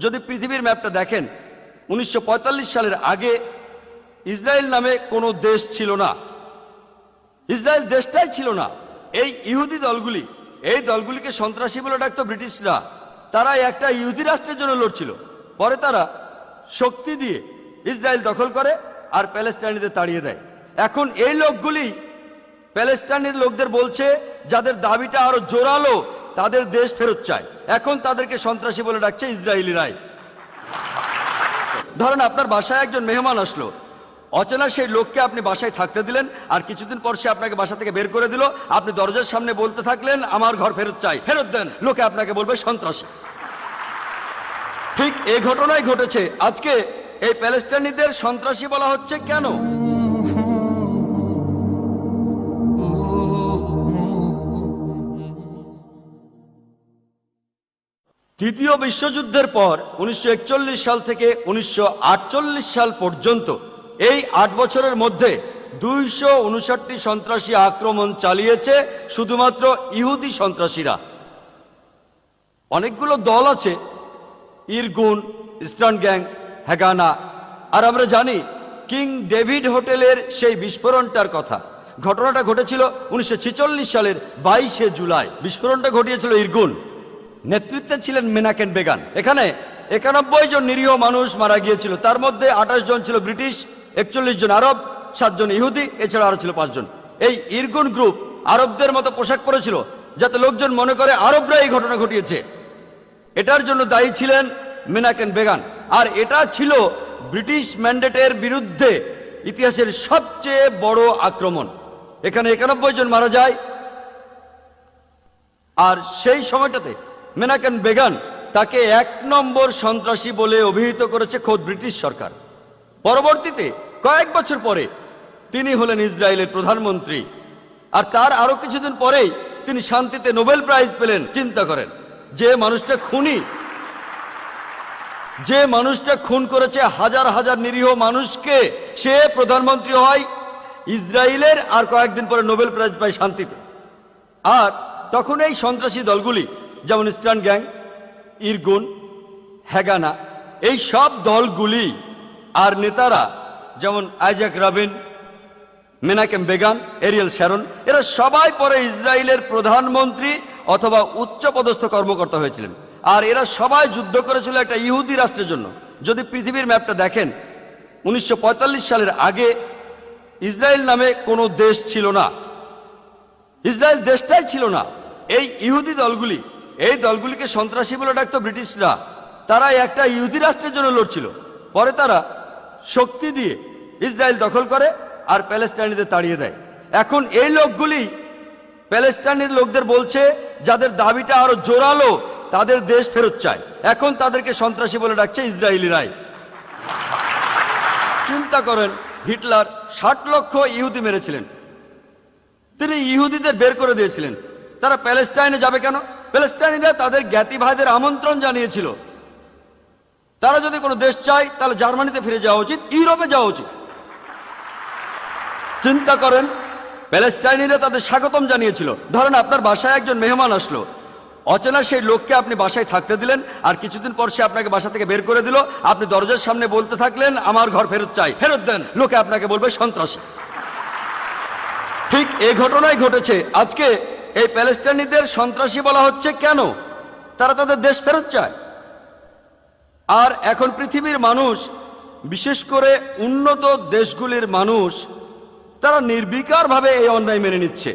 যদি পৃথিবীর ম্যাপটা দেখেন 1945 সালের আগে ইসরায়েল নামে কোনো দেশ ছিল না। ইসরায়েল দেশটাই ছিল না। এই ইহুদি দলগুলি, এই দলগুলিকে সন্ত্রাসী বলে ডাকতো ব্রিটিশরা। তারা একটা ইহুদি রাষ্ট্রের জন্য লড়ছিল। পরে তারা শক্তি দিয়ে ইসরায়েল দখল করে আর প্যালেস্টাইনিদের তাড়িয়ে দেয়। এখন এই লোকগুলি প্যালেস্টাইনের লোকদের বলছে, যাদের দাবিটা আরো জোরালো, তাদের দেশ ফেরত চায়। এখন তাদেরকে সন্ত্রাসী বলে ডাকছে ইসরায়েলিরাই। ধরেন আপনার বাসায় একজন মেহমান আসলো, অচেনা সেই লোককে আপনি বাসায় থাকতে দিলেন, আর কিছুদিন পর সে আপনাকে বাসা থেকে বের করে দিল। আপনি দরজার সামনে বলতে থাকলেন, আমার ঘর ফেরত চাই, ফেরত দেন। লোকে আপনাকে বলবে সন্ত্রাসী। ঠিক এই ঘটনাই ঘটেছে। আজকে এই প্যালেস্টাইনিদের সন্ত্রাসী বলা হচ্ছে কেন? তৃতীয় বিশ্বযুদ্ধের পর 1941 সাল থেকে 1948 সাল পর্যন্ত এই 8 বছরের মধ্যে 259টি সন্ত্রাসী আক্রমণ চালিয়েছে শুধুমাত্র ইহুদি সন্ত্রাসীরা। অনেকগুলো দল আছে, ইরগুন, ইস্টার্ন গ্যাং, হ্যাগানা। আর আমরা জানি কিং ডেভিড হোটেলের সেই বিস্ফোরণটার কথা। ঘটনাটা ঘটেছিল 1946 সালের 22শে জুলাই। বিস্ফোরণটা ঘটিয়েছিল ইরগুন। নেতৃত্বে ছিলেন মেনাকেন বেগান। এখানে 91 জন নিরীহ মানুষ মারা গিয়েছিল। তার মধ্যে 28 জন ছিল ব্রিটিশ, 41 জন আরব, 7 জন ইহুদি, এছাড়া আরো ছিল 5 জন। এই ইরগুন গ্রুপ আরবদের মতো পোশাক পরেছিল, যাতে লোকজন মনে করে আরবরা এই ঘটনা ঘটিয়েছে। এটার জন্য দায়ী ছিলেন মেনাকেন বেগান। আর এটা ছিল ব্রিটিশ ম্যান্ডেটের বিরুদ্ধে ইতিহাসের সবচেয়ে বড় আক্রমণ। এখানে 91 জন মারা যায়। আর সেই সময়টাতে মেনাকেন বেগান তাকে 1 নম্বর সন্ত্রাসী বলে অভিহিত করেছে খোদ ব্রিটিশ সরকার। পরবর্তীতে কয়েক বছর পরে তিনি হলেন ইসরায়েলের প্রধানমন্ত্রী। আর তার আরো কিছুদিন পরেই তিনি শান্তিতে নোবেল প্রাইজ পেলেন। চিন্তা করেন, যে মানুষটা খুন করেছে হাজার হাজার নিরীহ মানুষকে, সে প্রধানমন্ত্রী হয় ইসরায়েলের, আর কয়েকদিন পরে নোবেল প্রাইজ পায় শান্তিতে। আর তখন এই সন্ত্রাসী দলগুলি যেমন ইস্টার্ন গ্যাং, ইরগুন, হ্যাগানা, এই সব দলগুলি আর নেতারা যেমন Yitzhak Rabin, Menachem Begin, Ariel Sharon, এরা সবাই পরে ইসরায়েলের প্রধানমন্ত্রী অথবা উচ্চপদস্থ কর্মকর্তা হয়েছিলেন। আর এরা সবাই যুদ্ধ করেছিল একটা ইহুদি রাষ্ট্রের জন্য। যদি পৃথিবীর ম্যাপটা দেখেন 1945 সালের আগে ইসরায়েল নামে কোনো দেশ ছিল না। ইসরায়েল দেশটাই ছিল না। এই ইহুদি দলগুলি, এই দলগুলিকে সন্ত্রাসী বলে ডাকতো ব্রিটিশরা। তারা একটা ইহুদি রাষ্ট্রের জন্য লড়ছিল। পরে তারা শক্তি দিয়ে ইসরায়েল দখল করে আর প্যালেস্টাইনিদের তাড়িয়ে দেয়। এখন এই লোকগুলি প্যালেস্টাইনের লোকদের বলছে, যাদের দাবিটা আরো জোরালো, তাদের দেশ ফেরত চায়। এখন তাদেরকে সন্ত্রাসী বলে ডাকছে ইসরায়েলিরাই। চিন্তা করেন, হিটলার 60 লক্ষ ইহুদি মেরেছিলেন। তিনি ইহুদিদের বের করে দিয়েছিলেন। তারা প্যালেস্টাইনে যাবে কেন? প্যালেস্টাইনিরা তাদের জ্ঞাতি ভাইদের আমন্ত্রণ জানিয়েছিল। তারা যদি কোনো দেশ চায় তাহলে জার্মানিতে ফিরে যাওয়া উচিত, ইউরোপে যাওয়া উচিত। চিন্তা করেন, প্যালেস্টাইনিরা তাদের স্বাগতম জানিয়েছিল। ধরেন আপনার বাসায় একজন মেহমান আসলো, অচেনা সেই লোককে আপনি বাসায় থাকতে দিলেন, আর কিছুদিন পর সে আপনাকে বাসা থেকে বের করে দিল। আপনি দরজার সামনে বলতে থাকলেন, আমার ঘর ফেরত চাই, ফেরত দেন। লোকে আপনাকে বলবে সন্ত্রাসী। ঠিক এই ঘটনাই ঘটেছে। আজকে এই প্যালেস্টাইনিদের সন্ত্রাসী বলা হচ্ছে কেন? তারা তাদের দেশ ফেরত চায়। আর এখন পৃথিবীর মানুষ, বিশেষ করে উন্নত দেশগুলির মানুষ, তারা নির্বিকারভাবে এই অন্যায় মেনে নিচ্ছে।